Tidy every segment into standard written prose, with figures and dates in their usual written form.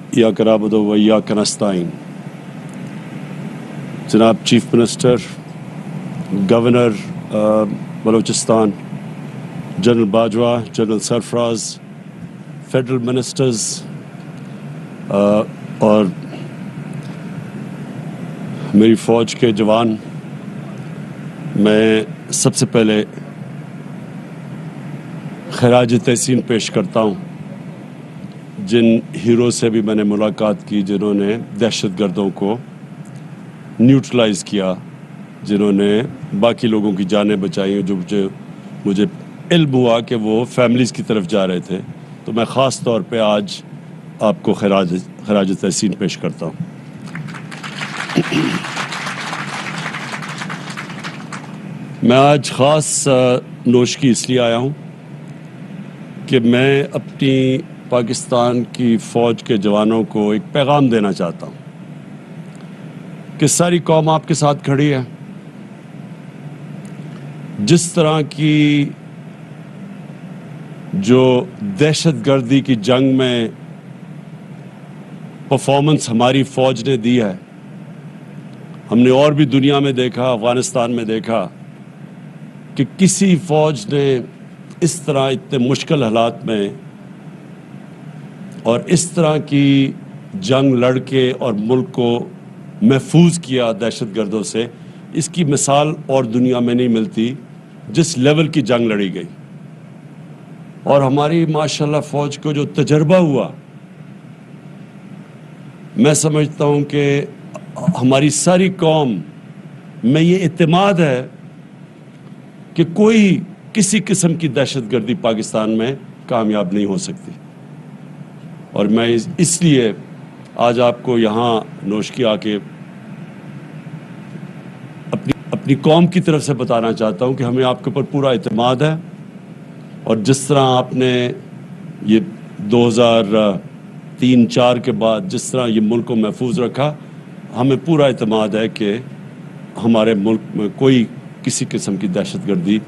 इय्याक नअबुदु व इय्याक नस्तईन। जनाब chief minister, governor Balochistan, general Bajwa, general Sarfaraz, federal ministers और मेरी फ़ौज के जवान, मैं सबसे पहले खराज तहसीन पेश करता हूँ जिन हीरो से भी मैंने मुलाकात की, जिन्होंने दहशतगर्दों को न्यूट्रलाइज़ किया, जिन्होंने बाकी लोगों की जानें बचाई, जो मुझे इल्म हुआ कि वो फैमिलीज़ की तरफ जा रहे थे। तो मैं ख़ास तौर पे आज आपको खराज तहसीन पेश करता हूँ। मैं आज ख़ास नोशकी इसलिए आया हूँ कि मैं अपनी पाकिस्तान की फ़ौज के जवानों को एक पैगाम देना चाहता हूँ कि सारी कौम आपके साथ खड़ी है। जिस तरह की जो दहशतगर्दी की जंग में परफॉर्मेंस हमारी फ़ौज ने दी है, हमने और भी दुनिया में देखा, अफ़गानिस्तान में देखा कि किसी फ़ौज ने इस तरह इतने मुश्किल हालात में और इस तरह की जंग लड़ के और मुल्क को महफूज किया दहशतगर्दों से। इसकी मिसाल और दुनिया में नहीं मिलती जिस लेवल की जंग लड़ी गई। और हमारी माशाल्लाह फ़ौज को जो तजर्बा हुआ, मैं समझता हूँ कि हमारी सारी कौम में ये इत्मीनान है कि कोई किसी किस्म की दहशतगर्दी पाकिस्तान में कामयाब नहीं हो सकती। और मैं इसलिए आज आपको यहाँ नोशकी आके अपनी कौम की तरफ से बताना चाहता हूँ कि हमें आपके ऊपर पूरा इत्मीनान है। और जिस तरह आपने ये 2003-04 के बाद जिस तरह ये मुल्क को महफूज रखा, हमें पूरा इत्मीनान है कि हमारे मुल्क में कोई किसी किस्म की दहशतगर्दी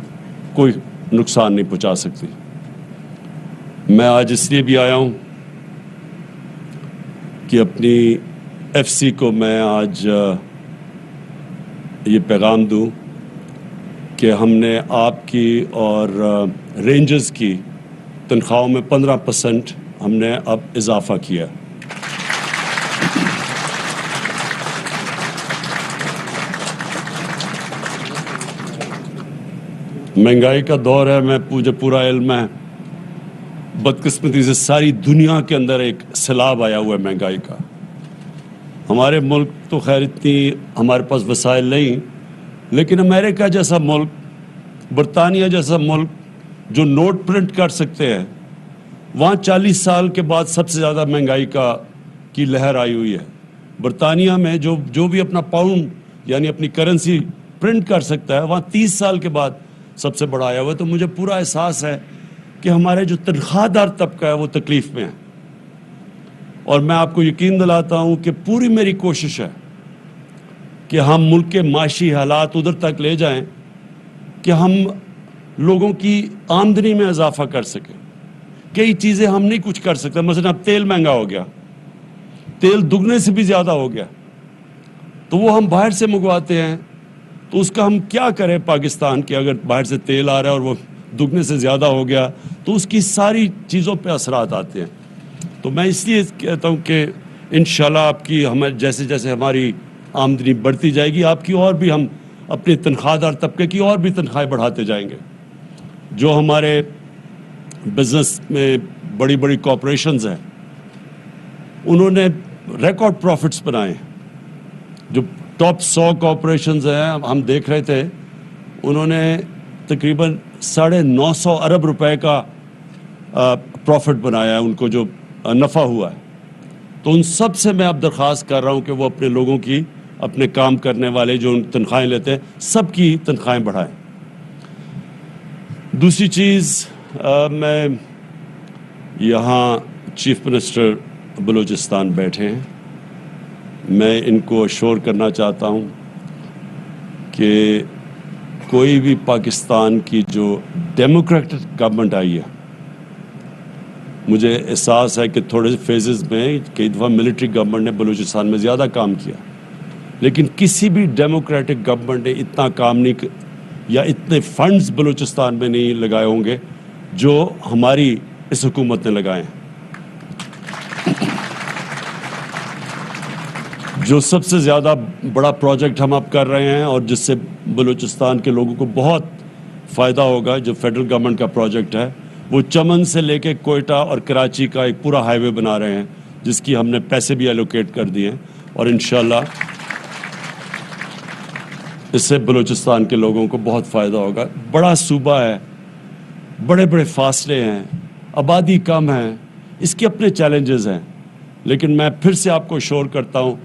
कोई नुकसान नहीं पहुँचा सकती। मैं आज इसलिए भी आया हूँ कि अपनी FC को मैं आज ये पैगाम दूँ कि हमने आपकी और रेंजर्स की तनख्वाहों में 15% हमने अब इजाफा किया। महंगाई का दौर है, मुझे पूरा इल्म है। बदकिस्मती से सारी दुनिया के अंदर एक सैलाब आया हुआ है महंगाई का। हमारे मुल्क तो खैर इतनी हमारे पास वसाइल नहीं, लेकिन अमेरिका जैसा मुल्क, बरतानिया जैसा मुल्क जो नोट प्रिंट कर सकते हैं, वहाँ 40 साल के बाद सबसे ज़्यादा महंगाई की लहर आई हुई है। बरतानिया में जो भी अपना पाउंड यानी अपनी करेंसी प्रिंट कर सकता है, वहाँ 30 साल के बाद सबसे बड़ा आया हुआ है। तो मुझे पूरा एहसास है कि हमारे जो तनख्वाहदार तबका है वो तकलीफ़ में है। और मैं आपको यकीन दिलाता हूँ कि पूरी मेरी कोशिश है कि हम मुल्क के माशी हालात उधर तक ले जाएं कि हम लोगों की आमदनी में इजाफा कर सकें। कई चीज़ें हम नहीं कुछ कर सकते। मसलन अब तेल महंगा हो गया, तेल दुगने से भी ज़्यादा हो गया, तो वो हम बाहर से मंगवाते हैं। तो उसका हम क्या करें पाकिस्तान के, अगर बाहर से तेल आ रहा है और वो दुगने से ज़्यादा हो गया तो उसकी सारी चीज़ों पे असरात आते हैं। तो मैं इसलिए कहता हूँ कि इंशाल्लाह आपकी हमें जैसे जैसे हमारी आमदनी बढ़ती जाएगी, आपकी और भी हम अपने तनख्वाहदार तबके की और भी तनख्वाहें बढ़ाते जाएंगे। जो हमारे बिज़नेस में बड़ी बड़ी कॉरपोरेशंस हैं, उन्होंने रिकॉर्ड प्रॉफिट्स बनाए। जो टॉप 100 कॉरपोरेशंस हैं, हम देख रहे थे, उन्होंने तकरीबन 950 अरब रुपए का प्रॉफिट बनाया है, उनको जो नफ़ा हुआ है। तो उन सब से मैं अब दरख्वास्त कर रहा हूँ कि वो अपने लोगों की, अपने काम करने वाले जो तनख्वाहें लेते हैं, सब की तनख्वाहें बढ़ाएं। दूसरी चीज़, मैं यहाँ चीफ मिनिस्टर बलूचिस्तान बैठे हैं, मैं इनको अश्योर करना चाहता हूँ कि कोई भी पाकिस्तान की जो डेमोक्रेटिक गवर्नमेंट आई है, مجھے احساس ہے کہ تھوڑے سے فیزز میں کئی دفعہ ملٹری گورنمنٹ نے بلوچستان میں زیادہ کام کیا، لیکن کسی بھی ڈیموکریٹک گورنمنٹ نے اتنا کام نہیں یا اتنے فنڈز بلوچستان میں نہیں لگائے ہوں گے جو ہماری اس حکومت نے لگائے ہیں۔ جو سب سے زیادہ بڑا پروجیکٹ ہم اب کر رہے ہیں اور جس سے بلوچستان کے لوگوں کو بہت فائدہ ہوگا، جو فیڈرل گورنمنٹ کا پروجیکٹ ہے، وہ چمن سے لے کے کوئٹہ اور کراچی کا ایک پورا ہائی وے بنا رہے ہیں، جس کی ہم نے پیسے بھی ایلوکیٹ کر دیے ہیں، اور انشاءاللہ اس سے بلوچستان کے لوگوں کو بہت فائدہ ہوگا۔ بڑا صوبہ ہے، بڑے بڑے فاصلے ہیں، آبادی کم ہے، اس کے اپنے چیلنجز ہیں، لیکن میں پھر سے آپ کو شور کرتا ہوں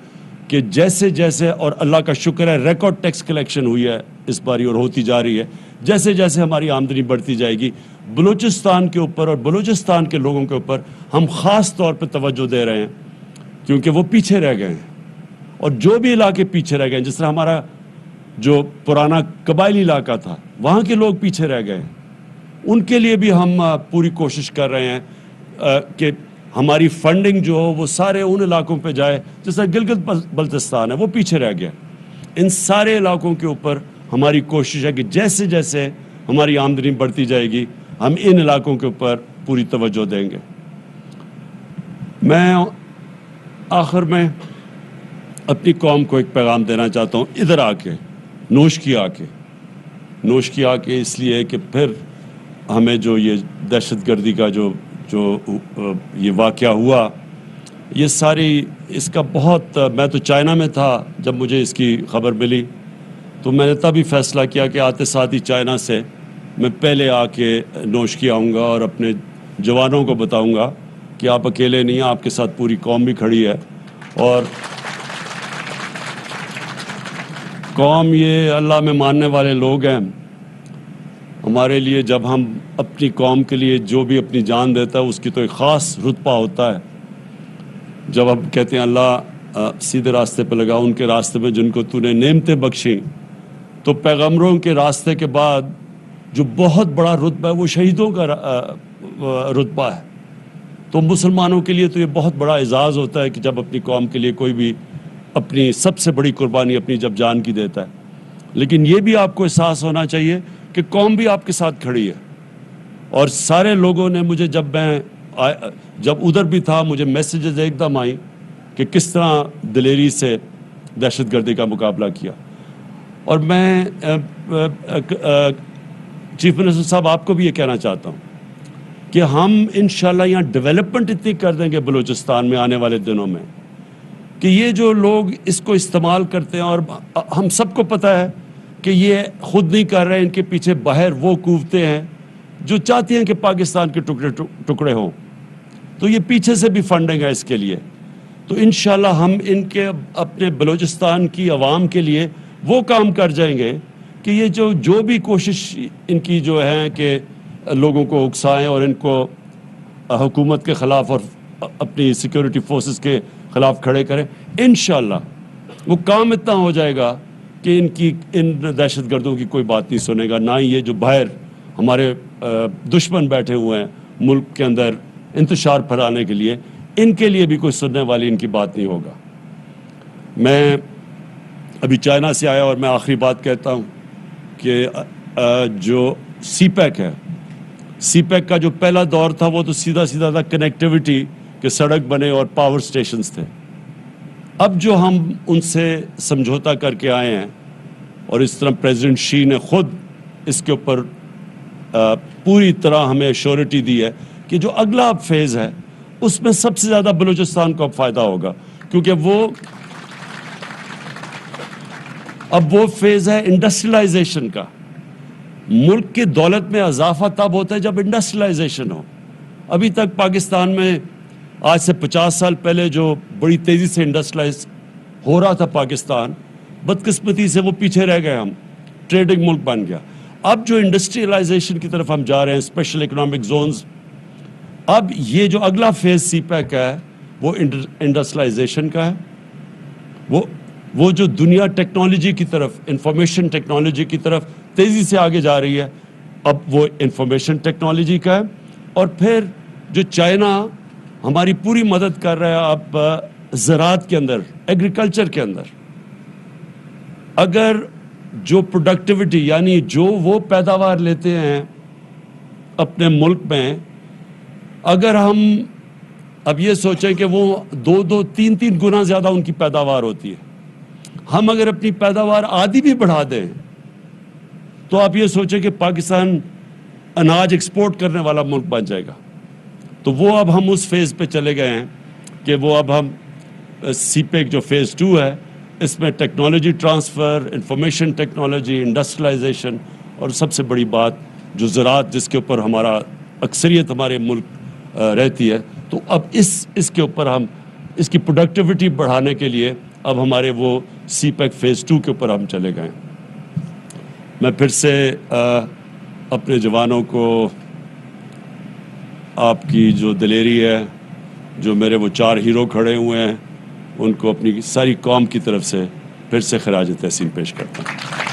کہ جیسے جیسے، اور اللہ کا شکر ہے ریکارڈ ٹیکس کلیکشن ہوئی ہے اس باری اور ہوتی جا رہی ہے، جیسے جیسے ہماری آمدنی بڑھتی جائے گی، بلوچستان کے اوپر اور بلوچستان کے لوگوں کے اوپر ہم خاص طور پہ توجہ دے رہے ہیں، کیونکہ وہ پیچھے رہ گئے ہیں، اور جو بھی علاقے پیچھے رہ گئے ہیں، جس طرح ہمارا جو پرانا قبائلی علاقہ تھا وہاں کے لوگ پیچھے رہ گئے ہیں، ان کے لیے بھی ہم پوری کوشش کر رہے ہیں کہ ہماری فنڈنگ جو ہو وہ سارے ان علاقوں پہ جائے، جس طرح گلگت بلتستان ہے وہ پیچھے رہ گیا۔ ان سارے علاقوں کے اوپر ہماری کوشش ہے کہ جیسے جیسے ہماری آمدنی بڑھتی جائے گی ہم ان علاقوں کے اوپر پوری توجہ دیں گے۔ میں آخر میں اپنی قوم کو ایک پیغام دینا چاہتا ہوں، ادھر آ کے نوش کی آ کے اس لیے کہ پھر ہمیں جو یہ دہشت گردی کا جو یہ واقعہ ہوا، یہ ساری اس کا بہت، میں تو چائنا میں تھا جب مجھے اس کی خبر ملی، تو میں نے تب ہی فیصلہ کیا کہ آتے ساتھ ہی چائنا سے میں پہلے آ کے نوش کی آؤں گا اور اپنے جوانوں کو بتاؤں گا کہ آپ اکیلے نہیں ہیں، آپ کے ساتھ پوری قوم بھی کھڑی ہے، اور قوم یہ اللہ میں ماننے والے لوگ ہیں۔ ہمارے لیے جب ہم اپنی قوم کے لیے جو بھی اپنی جان دیتا ہے اس کی تو ایک خاص رتبہ ہوتا ہے۔ جب ہم کہتے ہیں اللہ سیدھے راستے پہ لگا، ان کے راستے میں جن کو تو نے نعمتیں بخشیں، تو پیغمبروں کے راستے کے بعد جو بہت بڑا رتبہ ہے وہ شہیدوں کا رتبہ ہے۔ تو مسلمانوں کے لیے تو یہ بہت بڑا اعزاز ہوتا ہے کہ جب اپنی قوم کے لیے کوئی بھی اپنی سب سے بڑی قربانی اپنی جب جان کی دیتا ہے، لیکن یہ بھی آپ کو احساس ہونا چاہیے کہ قوم بھی آپ کے ساتھ کھڑی ہے۔ اور سارے لوگوں نے مجھے جب ادھر بھی تھا مجھے میسیجز ایک دم آئیں کہ کس طرح دلیری سے دہشت گردی کا مقابلہ کیا، اور میں چیف منسٹر صاحب آپ کو بھی یہ کہنا چاہتا ہوں کہ ہم انشاءاللہ یہاں ڈیولپمنٹ اتنی کر دیں گے بلوچستان میں آنے والے دنوں میں کہ یہ جو لوگ اس کو استعمال کرتے ہیں، اور ہم سب کو پتہ ہے کہ یہ خود نہیں کر رہے، ان کے پیچھے باہر وہ قوتیں ہیں جو چاہتی ہیں کہ پاکستان کے ٹکڑے ہوں، تو یہ پیچھے سے بھی فنڈنگ ہے اس کے لیے۔ تو انشاءاللہ ہم ان کے اپنے بلوچستان کی عوام کے لیے وہ کام کر جائیں گے کہ یہ جو بھی کوشش ان کی جو ہے کہ لوگوں کو اکسائیں اور ان کو حکومت کے خلاف اور اپنی سیکیورٹی فورسز کے خلاف کھڑے کریں، انشاءاللہ وہ کام اتنا ہو جائے گا کہ ان دہشت گردوں کی کوئی بات نہیں سنے گا، نہ ہی یہ جو باہر ہمارے دشمن بیٹھے ہوئے ہیں ملک کے اندر انتشار پھیلانے کے لیے، ان کے لیے بھی کوئی سننے والی ان کی بات نہیں ہوگا۔ میں ابھی چائنا سے آیا اور میں آخری بات کہتا ہوں کہ جو سی پیک ہے، سی پیک کا جو پہلا دور تھا وہ تو سیدھا تھا کنیکٹیوٹی کہ سڑک بنے اور پاور سٹیشنز تھے۔ اب جو ہم ان سے سمجھوتا کر کے آئے ہیں، اور اس طرح پریزیڈنٹ شی نے خود اس کے اوپر پوری طرح ہمیں ایشورٹی دی ہے کہ جو اگلا اب فیز ہے اس میں سب سے زیادہ بلوچستان کو اب فائدہ ہوگا، کیونکہ اب وہ فیز ہے انڈسٹریلائزیشن کا۔ ملک کی دولت میں اضافہ تب ہوتا ہے جب انڈسٹریلائزیشن ہو۔ ابھی تک پاکستان میں آج سے 50 سال پہلے جو بڑی تیزی سے انڈسٹریلائز ہو رہا تھا پاکستان، بدقسمتی سے وہ پیچھے رہ گئے، ہم ٹریڈنگ ملک بن گیا۔ اب جو انڈسٹریلائزیشن کی طرف ہم جا رہے ہیں، اسپیشل اکنامک زونز، اب یہ جو اگلا فیز سی پیک کا ہے وہ انڈسٹریلائزیشن کا ہے۔ وہ جو دنیا ٹیکنالوجی کی طرف، انفارمیشن ٹیکنالوجی کی طرف تیزی سے آگے جا رہی ہے، اب وہ انفارمیشن ٹیکنالوجی کا ہے۔ اور پھر जो चाइना हमारी पूरी मदद कर रहा है अब ज़राअत के अंदर, एग्रीकल्चर के अंदर, अगर जो प्रोडक्टिविटी यानी जो वो पैदावार लेते हैं अपने मुल्क में, अगर हम अब ये सोचें कि वो 2-3 गुना ज़्यादा उनकी पैदावार होती है, हम अगर अपनी पैदावार आधी भी बढ़ा दें तो आप ये सोचें कि पाकिस्तान अनाज एक्सपोर्ट करने वाला मुल्क बन जाएगा। तो वो अब हम उस फेज़ पे चले गए हैं कि वो अब हम सीपेक जो फेज़ 2 है, इसमें technology transfer, information technology, industrialization और सबसे बड़ी बात जो ज़राअत जिसके ऊपर हमारा अक्सरियत हमारे मुल्क रहती है, तो अब इसके ऊपर हम इसकी प्रोडक्टिविटी बढ़ाने के लिए अब हमारे वो सीपेक फेज़ 2 के ऊपर हम चले गए। मैं फिर से अपने जवानों को आपकी जो दिलेरी है, जो मेरे वो 4 हीरो खड़े हुए हैं, उनको अपनी सारी कौम की तरफ से फिर से खराज तहसीन पेश करता हूँ।